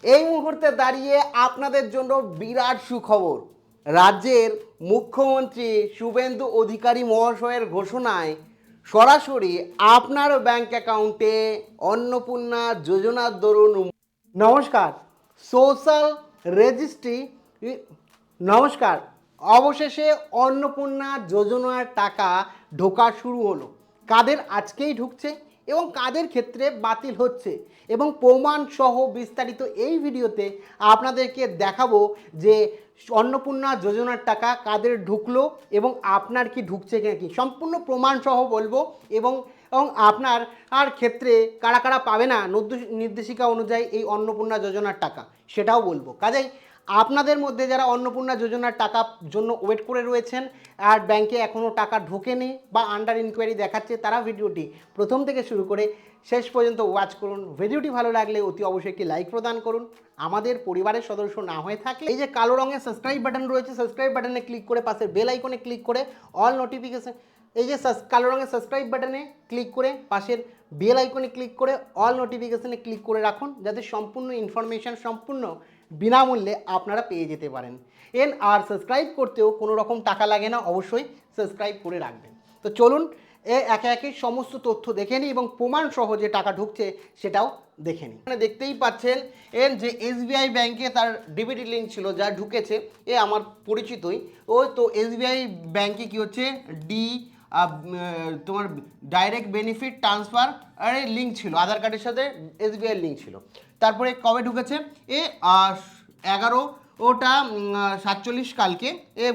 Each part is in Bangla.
এই মুহূর্তে দাঁড়িয়ে আপনাদের জন্য বিরাট সুখবর। রাজ্যের মুখ্যমন্ত্রী শুভেন্দু অধিকারী মহাশয়ের ঘোষণায় সরাসরি আপনার ব্যাংক অ্যাকাউন্টে অন্নপূর্ণা যোজনার দরুন নমস্কার সোশ্যাল রেজিস্ট্রি নমস্কার অবশেষে অন্নপূর্ণা যোজনার টাকা ঢোকা শুরু হলো। কাদের আজকেই ঢুকছে এবং কাদের ক্ষেত্রে বাতিল হচ্ছে এবং প্রমাণ সহ বিস্তারিত এই ভিডিওতে আপনাদেরকে দেখাবো যে অন্নপূর্ণা যোজনার টাকা কাদের ঢুকলো এবং আপনার কি ঢুকছে কি সম্পূর্ণ প্রমাণ সহ বলবো এবং আপনার আর ক্ষেত্রে কারা কারা পাবে না নির্দেশিকা অনুযায়ী এই অন্নপূর্ণা যোজনার টাকা সেটাও বলবো। কাজেই আপনাদের মধ্যে যারা অন্নপূর্ণা যোজনার টাকার জন্য ওয়েট করে রয়েছেন আর ব্যাংকে এখনও টাকা ঢোকেনি বা আন্ডার ইনকোয়ারি দেখাচ্ছে, তারা ভিডিওটি প্রথম থেকে শুরু করে শেষ পর্যন্ত ওয়াচ করুন। ভিডিওটি ভালো লাগলে অতি অবশ্যই একটি লাইক প্রদান করুন। আমাদের পরিবারের সদস্য না হয়ে থাকলে এই যে কালো রঙের সাবস্ক্রাইব বাটন রয়েছে, সাবস্ক্রাইব বাটনে ক্লিক করে পাশের বেল আইকনে ক্লিক করে অল নোটিফিকেশন, এই যে কালো রঙের সাবস্ক্রাইব বাটনে ক্লিক করে পাশের বেল আইকনে ক্লিক করে অল নোটিফিকেশনে ক্লিক করে রাখুন, যাতে সম্পূর্ণ ইনফরমেশান সম্পূর্ণ বিনামূল্যে আপনারা পেয়ে যেতে পারেন। আর সাবস্ক্রাইব করতেও কোনো রকম টাকা লাগে না, অবশ্যই সাবস্ক্রাইব করে রাখবেন। তো চলুন একে একে সমস্ত তথ্য দেখে নিই এবং প্রমাণ সহ যে টাকা ঢুকছে সেটাও দেখে নিই। মানে দেখতেই পাচ্ছেন যে এসবিআই ব্যাংকে তার ডিবিটি লিঙ্ক ছিল যা ঢুকেছে, আমার পরিচিতই। তো এসবিআই ব্যাংকে কি হচ্ছে তোমার ডাইরেক্ট বেনিফিট ট্রান্সফার আরে লিঙ্ক ছিল, আধার কার্ডের সাথে এসবিআই লিঙ্ক ছিল। তারপরে কবে ঢুকেছে 11টা 47 কালকে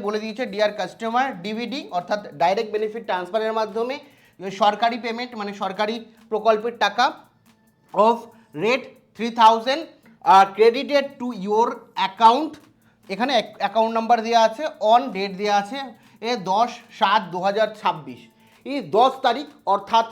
বলে দিয়েছে ডিয়ার কাস্টমার ডিবিডি অর্থাৎ ডাইরেক্ট বেনিফিট ট্রান্সফারের মাধ্যমে সরকারি পেমেন্ট মানে সরকারি প্রকল্পের টাকা of rate 3000 credited to your account. এখানে অ্যাকাউন্ট নাম্বার দেওয়া আছে, অন ডেট দেওয়া আছে 10/7/2026, এই 10 তারিখ অর্থাৎ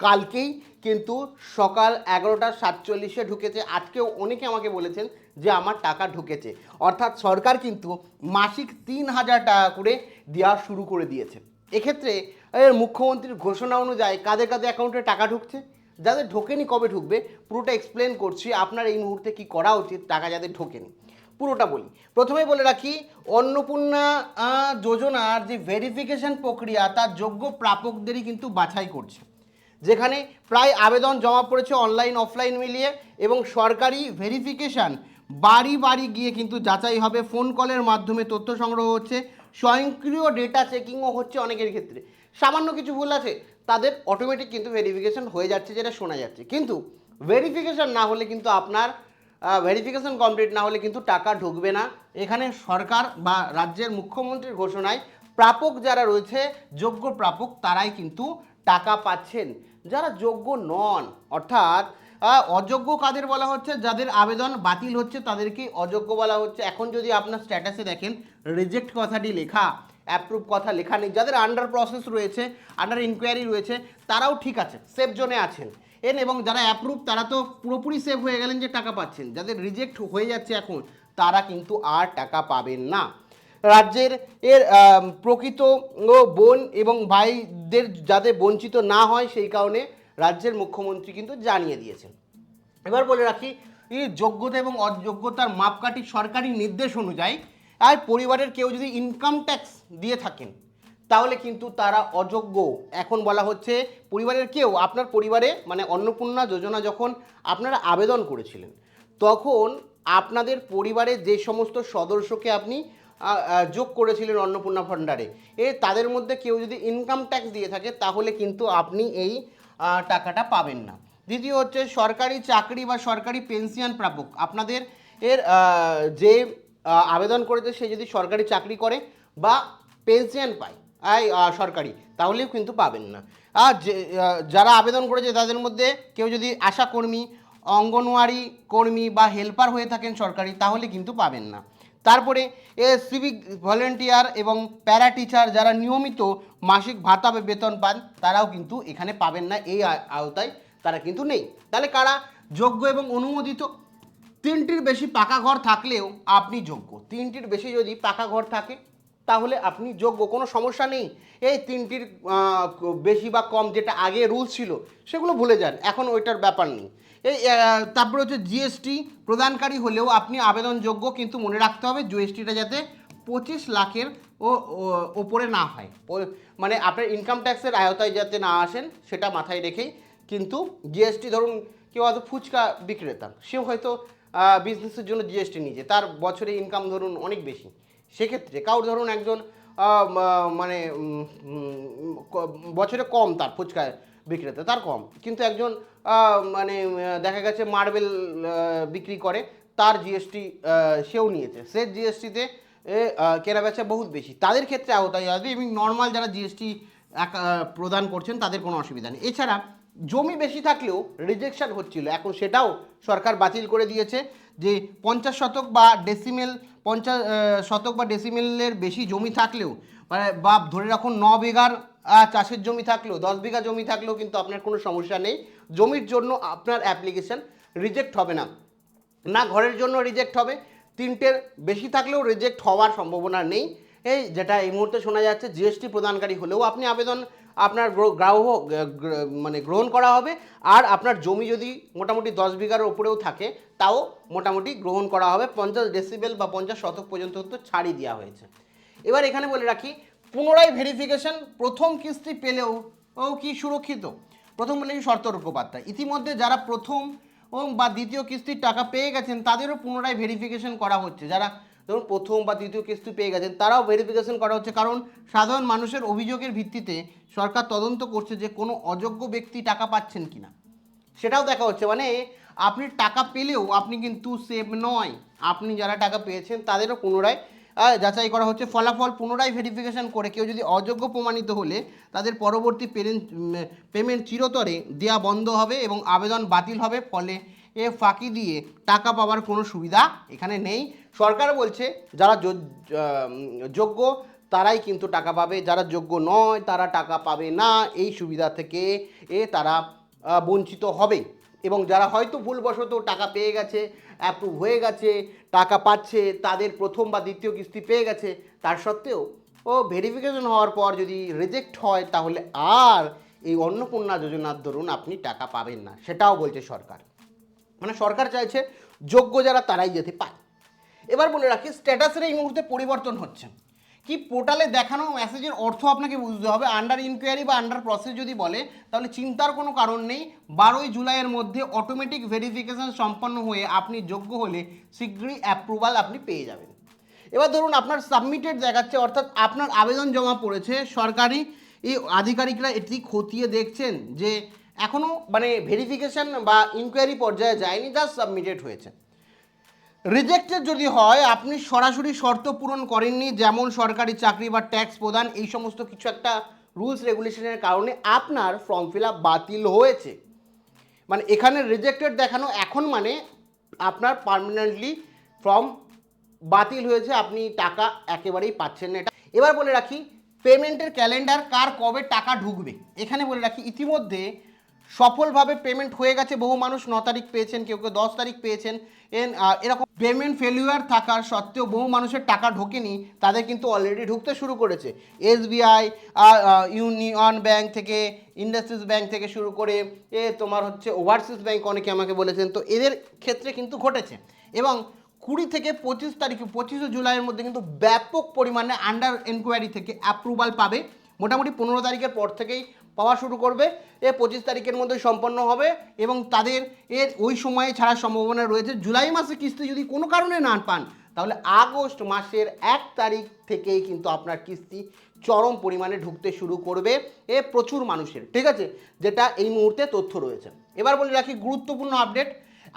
কালকেই কিন্তু সকাল 11টা 47 ঢুকেছে। আজকেও অনেকে আমাকে বলেছেন যে আমার টাকা ঢুকেছে, অর্থাৎ সরকার কিন্তু মাসিক 3000 টাকা করে দেওয়া শুরু করে দিয়েছে। এক্ষেত্রে মুখ্যমন্ত্রীর ঘোষণা অনুযায়ী কাদের কাদের অ্যাকাউন্টে টাকা ঢুকছে, যাদের ঢোকেনি কবে ঢুকবে পুরোটা এক্সপ্লেন করছি। আপনার এই মুহূর্তে কি করা উচিত টাকা যাদের ঢোকেনি পুরোটা বলি। প্রথমেই বলে রাখি অন্নপূর্ণা যোজনার যে ভেরিফিকেশন প্রক্রিয়া তার যোগ্য প্রাপকদেরই কিন্তু বাছাই করছে, যেখানে প্রায় আবেদন জমা পড়েছে অনলাইন অফলাইন মিলিয়ে এবং সরকারি ভেরিফিকেশান বাড়ি বাড়ি গিয়ে কিন্তু যাচাই হবে, ফোন কলের মাধ্যমে তথ্য সংগ্রহ হচ্ছে, স্বয়ংক্রিয় ডেটা চেকিংও হচ্ছে। অনেকের ক্ষেত্রে সামান্য কিছু ভুল আছে তাদের অটোমেটিক কিন্তু ভেরিফিকেশান হয়ে যাচ্ছে, যেটা শোনা যাচ্ছে। কিন্তু ভেরিফিকেশান না হলে কিন্তু আপনার ভেরিফিকেশান কমপ্লিট না হলে কিন্তু টাকা ঢুকবে না। এখানে সরকার বা রাজ্যের মুখ্যমন্ত্রীর ঘোষণায় প্রাপক যারা রয়েছে যোগ্য প্রাপক তারাই কিন্তু টাকা পাচ্ছেন। যারা যোগ্য নন অর্থাৎ অযোগ্য কাদের বলা হচ্ছে, যাদের আবেদন বাতিল হচ্ছে তাদেরকেই অযোগ্য বলা হচ্ছে। এখন যদি আপনার স্ট্যাটাসে দেখেন রিজেক্ট কথাটি লেখা, অ্যাপ্রুভ কথা লেখা নেই, যাদের আন্ডার প্রসেস রয়েছে আন্ডার ইনকোয়ারি রয়েছে তারাও ঠিক আছে, সেফ জোনে আছেন। এবং যারা অ্যাপ্রুভ তারা তো পুরোপুরি সেফ হয়ে গেলেন যে টাকা পাচ্ছেন। যাদের রিজেক্ট হয়ে যাচ্ছে এখন তারা কিন্তু আর টাকা পাবেন না। রাজ্যের প্রকৃত বোন এবং ভাইদের যাতে বঞ্চিত না হয় সেই কারণে রাজ্যের মুখ্যমন্ত্রী কিন্তু জানিয়ে দিয়েছেন। এবার বলে রাখি যোগ্যতা এবং অযোগ্যতার মাপকাঠি সরকারি নির্দেশ অনুযায়ী আর পরিবারের কেউ যদি ইনকাম ট্যাক্স দিয়ে থাকেন তাহলে কিন্তু তারা অযোগ্য। এখন বলা হচ্ছে পরিবারের কেউ, আপনার পরিবারে মানে অন্নপূর্ণা যোজনা যখন আপনারা আবেদন করেছিলেন তখন আপনাদের পরিবারের যে সমস্ত সদস্যকে আপনি যোগ করেছিলেন অন্নপূর্ণা ভাণ্ডারে তাদের মধ্যে কেউ যদি ইনকাম ট্যাক্স দিয়ে থাকে তাহলে কিন্তু আপনি এই টাকাটা পাবেন না। দ্বিতীয় হচ্ছে সরকারি চাকরি বা সরকারি পেনশন প্রাপক, আপনাদের যে আবেদন করেছে সে যদি সরকারি চাকরি করে বা পেনশন পায় সরকারি তাহলেও কিন্তু পাবেন না। আর যারা আবেদন করেছে তাদের মধ্যে কেউ যদি আশাকর্মী, অঙ্গনওয়াড়ি কর্মী বা হেল্পার হয়ে থাকেন সরকারি তাহলে কিন্তু পাবেন না। তারপরে সিভিক ভলেন্টিয়ার এবং প্যারা টিচার যারা নিয়মিত মাসিক ভাতা বা বেতন পান তারাও কিন্তু এখানে পাবেন না, এই আওতায় তারা কিন্তু নেই। তাহলে কারা যোগ্য এবং অনুমোদিত? 3টির বেশি পাকা ঘর থাকলেও আপনি যোগ্য। 3টির বেশি যদি পাকা ঘর থাকে তাহলে আপনি যোগ্য, কোনো সমস্যা নেই। এই তিনটির বেশি বা কম যেটা আগে রুলস ছিল সেগুলো ভুলে যান, এখন ওইটার ব্যাপার নেই। এই তারপরে হচ্ছে জিএসটি প্রদানকারী হলেও আপনি আবেদনযোগ্য, কিন্তু মনে রাখতে হবে জিএসটিটা যাতে 25 লাখের ওপরে না হয়, মানে আপনার ইনকাম ট্যাক্সের আয়তায় যাতে না আসেন সেটা মাথায় রেখেই কিন্তু জিএসটি। ধরুন কেউ হয়তো ফুচকা বিক্রেতা, সেও হয়তো বিজনেসের জন্য জিএসটি নিয়েছে, তার বছরে ইনকাম ধরুন অনেক বেশি, সেক্ষেত্রে কারোর ধরুন একজন মানে বছরে কম তার ফুচকা বিক্রেতা তার কম, কিন্তু একজন মানে দেখা গেছে মার্বেল বিক্রি করে, তার জিএসটি সেও নিয়েছে, সে জিএসটিতে কেনা বেচা বহুত বেশি, তাদের ক্ষেত্রে আওতায় আসবে। এবং নর্মাল যারা জিএসটি প্রদান করছেন তাদের কোনো অসুবিধা নেই। এছাড়া জমি বেশি থাকলেও রিজেকশন হচ্ছিল, এখন সেটাও সরকার বাতিল করে দিয়েছে, যে 50 শতক বা ডেসিমেল 50 শতক বা ডেসিমেলের বেশি জমি থাকলেও, মানে বা ধরে রাখুন 9 বিঘার চাষের জমি থাকলেও, 10 বিঘা জমি থাকলেও কিন্তু আপনার কোনো সমস্যা নেই, জমির জন্য আপনার অ্যাপ্লিকেশন রিজেক্ট হবে না, না ঘরের জন্য রিজেক্ট হবে, তিনটের বেশি থাকলেও রিজেক্ট হওয়ার সম্ভাবনা নেই। এই যেটা এই মুহূর্তে শোনা যাচ্ছে, জিএসটি প্রদানকারী হলেও আপনি আবেদন আপনার মানে গ্রহণ করা হবে, আর আপনার জমি যদি মোটামুটি 10 বিঘার ওপরেও থাকে তাও মোটামুটি গ্রহণ করা হবে, 50 ডেসিবেল বা 50 শতক পর্যন্ত তো ছাড়ই দেওয়া হয়েছে। এবার এখানে বলে রাখি, পুনরায় ভেরিফিকেশন প্রথম কিস্তি পেলেও কি সুরক্ষিত? প্রথম বলে কি সতর্কবার্তা, ইতিমধ্যে যারা প্রথম বা দ্বিতীয় কিস্তির টাকা পেয়ে গেছেন তাদেরও পুনরায় ভেরিফিকেশন করা হচ্ছে, যারা ধরুন প্রথম বা দ্বিতীয় কিস্তি পেয়ে গেছেন তারাও ভেরিফিকেশন করা হচ্ছে, কারণ সাধারণ মানুষের অভিযোগের ভিত্তিতে সরকার তদন্ত করছে যে কোনো অযোগ্য ব্যক্তি টাকা পাচ্ছেন কিনা, সেটাও দেখা হচ্ছে। মানে আপনি টাকা পেলেও আপনি কিন্তু সেভ নয়, আপনি যারা টাকা পেয়েছেন তাদেরও পুনরায় যাচাই করা হচ্ছে, ফলাফল পুনরায় ভেরিফিকেশন করে কেউ যদি অযোগ্য প্রমাণিত হলে তাদের পরবর্তী পেমেন্ট চিরতরে দেওয়া বন্ধ হবে এবং আবেদন বাতিল হবে, ফলে এ ফাঁকি দিয়ে টাকা পাওয়ার কোনো সুবিধা এখানে নেই। সরকার বলছে যারা যোগ্য তারাই কিন্তু টাকা পাবে, যারা যোগ্য নয় তারা টাকা পাবে না, এই সুবিধা থেকে তারা বঞ্চিত হবে। এবং যারা হয়তো ভুলবশত টাকা পেয়ে গেছে, অ্যাপ্রুভ হয়ে গেছে, টাকা পাচ্ছে, তাদের প্রথম বা দ্বিতীয় কিস্তি পেয়ে গেছে, তার সত্ত্বেও ভেরিফিকেশন হওয়ার পর যদি রিজেক্ট হয় তাহলে আর এই অন্নপূর্ণা যোজনার দরুন আপনি টাকা পাবেন না, সেটাও বলছে সরকার। মানে সরকার চাইছে যোগ্য যারা তারাই যেতে পায়। এবার বলে রাখি, স্ট্যাটাসের এই মুহূর্তে পরিবর্তন হচ্ছে, কি পোর্টালে দেখানো মেসেজের অর্থ আপনাকে বুঝতে হবে। আন্ডার ইনকোয়ারি বা আন্ডার প্রসেস যদি বলে তাহলে চিন্তার কোনো কারণ নেই, 12ই জুলাইয়ের মধ্যে অটোমেটিক ভেরিফিকেশন সম্পন্ন হয়ে আপনি যোগ্য হলে শীঘ্রই অ্যাপ্রুভাল আপনি পেয়ে যাবেন। এবার ধরুন আপনার সাবমিটেড দেখাচ্ছে, অর্থাৎ আপনার আবেদন জমা পড়েছে, সরকারি এই আধিকারিকরা এটি খতিয়ে দেখছেন যে এখনও মানে ভেরিফিকেশন বা ইনকোয়ারি পর্যায়ে যায়নি, জাস্ট সাবমিটেড হয়েছে। রিজেক্টেড যদি হয়, আপনি সরাসরি শর্ত পূরণ করেননি, যেমন সরকারি চাকরি বা ট্যাক্স প্রদান, এই সমস্ত কিছু একটা রুলস রেগুলেশনের কারণে আপনার ফর্ম ফিল আপ বাতিল হয়েছে, মানে এখানে রিজেক্টেড দেখানো এখন মানে আপনার পার্মানেন্টলি ফর্ম বাতিল হয়েছে, আপনি টাকা একেবারেই পাচ্ছেন না। এটা এবার বলে রাখি, পেমেন্টের ক্যালেন্ডার কার কবে টাকা ঢুকবে, এখানে বলে রাখি ইতিমধ্যে সফলভাবে পেমেন্ট হয়ে গেছে, বহু মানুষ 9 তারিখ পেয়েছেন, কেউ কেউ 10 তারিখ পেয়েছেন, এরকম পেমেন্ট ফেলিওর থাকার সত্ত্বেও বহু মানুষের টাকা ঢোকেনি, তাদের কিন্তু অলরেডি ঢুকতে শুরু করেছে। এসবিআই, ইউনিয়ন ব্যাংক থেকে, ইন্ডাসট্রিজ ব্যাংক থেকে শুরু করে তোমার হচ্ছে ওভারসিজ ব্যাংক অনেকে আমাকে বলেছেন, তো এদের ক্ষেত্রে কিন্তু ঘটেছে। এবং 20 থেকে 25 তারিখে 25 জুলাইয়ের মধ্যে কিন্তু ব্যাপক পরিমাণে আন্ডার এনকোয়ারি থেকে অ্যাপ্রুভাল পাবে, মোটামুটি 15 তারিখের পর থেকেই পাওয়া শুরু করবে, 25 তারিখের মধ্যে সম্পন্ন হবে এবং তাদের ওই সময়ে ছাড়ার সম্ভাবনা রয়েছে। জুলাই মাসে কিস্তি যদি কোনো কারণে না পান তাহলে আগস্ট মাসের 1 তারিখ থেকেই কিন্তু আপনার কিস্তি চরম পরিমাণে ঢুকতে শুরু করবে, প্রচুর মানুষের, ঠিক আছে, যেটা এই মুহূর্তে তথ্য রয়েছে। এবার বলে রাখি গুরুত্বপূর্ণ আপডেট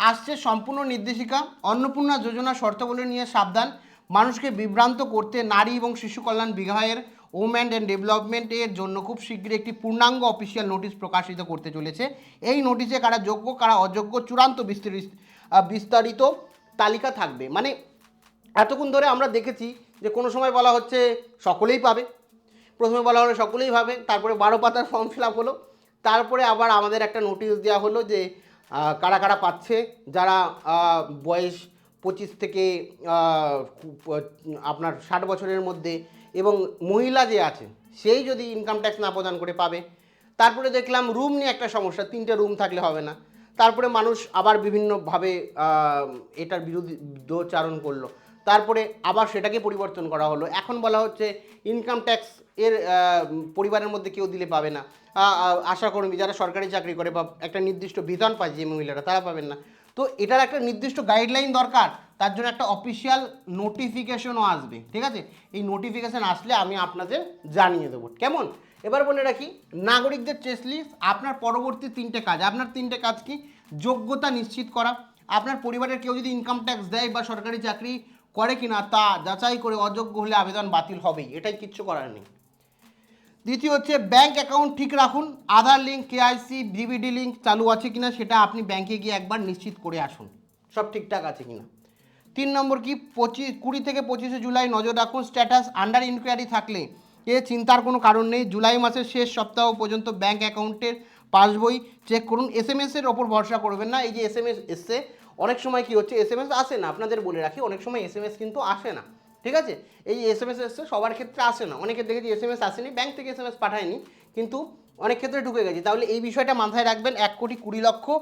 আসছে, সম্পূর্ণ নির্দেশিকা, অন্নপূর্ণা যোজনা শর্তাবলী নিয়ে সাবধান, মানুষকে বিভ্রান্ত করতে নারী এবং শিশু কল্যাণ বিভাগের ওমেন অ্যান্ড ডেভেলপমেন্টের জন্য খুব শীঘ্রই একটি পূর্ণাঙ্গ অফিসিয়াল নোটিশ প্রকাশিত করতে চলেছে। এই নোটিশে কারা যোগ্য কারা অযোগ্য চূড়ান্ত বিস্তারিত তালিকা থাকবে। মানে এতক্ষণ ধরে আমরা দেখেছি যে কোনো সময় বলা হচ্ছে সকলেই পাবে, প্রথমে বলা হলো সকলেই পাবে, তারপরে 12 পাতার ফর্ম ফিল আপ হলো, তারপরে আবার আমাদের একটা নোটিশ দেওয়া হলো যে কারা কারা পাচ্ছে, যারা বয়স 25 থেকে আপনার 60 বছরের মধ্যে এবং মহিলা যে আছে সেই যদি ইনকাম ট্যাক্স না প্রদান করে পাবে। তারপরে দেখলাম রুম নিয়ে একটা সমস্যা, 3টে রুম থাকলে হবে না। তারপরে মানুষ আবার বিভিন্নভাবে এটার বিরুদ্ধোচ্চারণ করলো, তারপরে আবার সেটাকে পরিবর্তন করা হলো। এখন বলা হচ্ছে ইনকাম ট্যাক্স এর পরিবারের মধ্যে কেউ দিলে পাবে না, আশাকর্মী যারা সরকারি চাকরি করে বা একটা নির্দিষ্ট বেতন পায় যে মহিলারা, তারা পাবেন না। তো এটার একটা নির্দিষ্ট গাইডলাইন দরকার, তার জন্য একটা অফিসিয়াল নোটিফিকেশনও আসবে, ঠিক আছে? এই নোটিফিকেশন আসলে আমি আপনাদের জানিয়ে দেবো, কেমন? এবার বলে রাখি, নাগরিকদের চেকলিস্ট, আপনার পরবর্তী 3টে কাজ। আপনার 3টে কাজ কি? যোগ্যতা নিশ্চিত করা, আপনার পরিবারের কেউ যদি ইনকাম ট্যাক্স দেয় বা সরকারি চাকরি করে কিনা তা যাচাই করে, অযোগ্য হলে আবেদন বাতিল হবেই, এটাই কিচ্ছু করার নেই। দ্বিতীয় হচ্ছে ব্যাঙ্ক অ্যাকাউন্ট ঠিক রাখুন, আধার লিঙ্ক, কেআইসি, ভিভিডি লিঙ্ক চালু আছে কিনা সেটা আপনি ব্যাংকে গিয়ে একবার নিশ্চিত করে আসুন সব ঠিকঠাক আছে কিনা। 3 নম্বর কি, 20 থেকে 25শে জুলাই নজর রাখুন, স্ট্যাটাস আন্ডার ইনকোয়ারি থাকলে এ চিন্তার কোনো কারণ নেই। জুলাই মাসের শেষ সপ্তাহ পর্যন্ত ব্যাঙ্ক অ্যাকাউন্টের পাসবই চেক করুন। এসএমএসের ওপর ভরসা করবেন না। এই যে এসএমএস এসছে, অনেক সময় কি হচ্ছে এসএমএস আসে না, আপনাদের বলে রাখি, অনেক সময় এসএমএস কিন্তু আসে না, ঠিক আছে? এই এসএমএস এসছে সবার ক্ষেত্রে আসে না, অনেকের দেখেছি এসএমএস আসেনি, ব্যাংক থেকে এসএমএস পাঠায়নি, কিন্তু অনেক ক্ষেত্রে ঢুকে গেছে। তাহলে এই বিষয়টা মাথায় রাখবেন। 1,20,00,000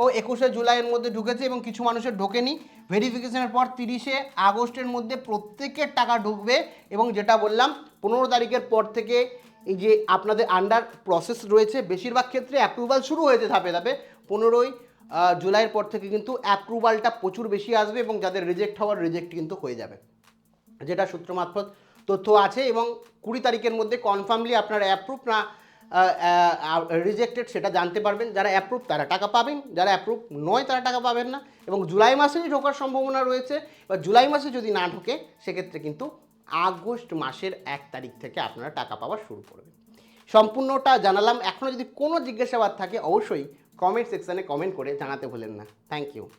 ও 21শে জুলাইয়ের মধ্যে ঢুকেছে এবং কিছু মানুষের ঢোকেনি। ভেরিফিকেশনের পর 30শে আগস্টের মধ্যে প্রত্যেকের টাকা ঢুকবে। এবং যেটা বললাম 15 তারিখের পর থেকে এই যে আপনাদের আন্ডার প্রসেস রয়েছে, বেশিরভাগ ক্ষেত্রে অ্যাপ্রুভাল শুরু হয়েছে ধাপে ধাপে। 15ই জুলাইয়ের পর থেকে কিন্তু অ্যাপ্রুভালটা প্রচুর বেশি আসবে এবং যাদের রিজেক্ট হওয়ার রিজেক্ট কিন্তু হয়ে যাবে, যেটা সূত্র মারফত তথ্য আছে। এবং 20 তারিখের মধ্যে কনফার্মলি আপনারা অ্যাপ্রুভ না রিজেক্টেড সেটা জানতে পারবেন। যারা অ্যাপ্রুভ তারা টাকা পাবেন, যারা অ্যাপ্রুভ নয় তারা টাকা পাবেন না। এবং জুলাই মাসেই ঢোকার সম্ভাবনা রয়েছে, বা জুলাই মাসে যদি না ঢোকে সেক্ষেত্রে কিন্তু আগস্ট মাসের 1 তারিখ থেকে আপনারা টাকা পাওয়া শুরু করবেন। সম্পূর্ণটা জানালাম। এখনও যদি কোনো জিজ্ঞাসাবাদ থাকে অবশ্যই কমেন্ট সেকশানে কমেন্ট করে জানাতে ভুলেন না। Thank you.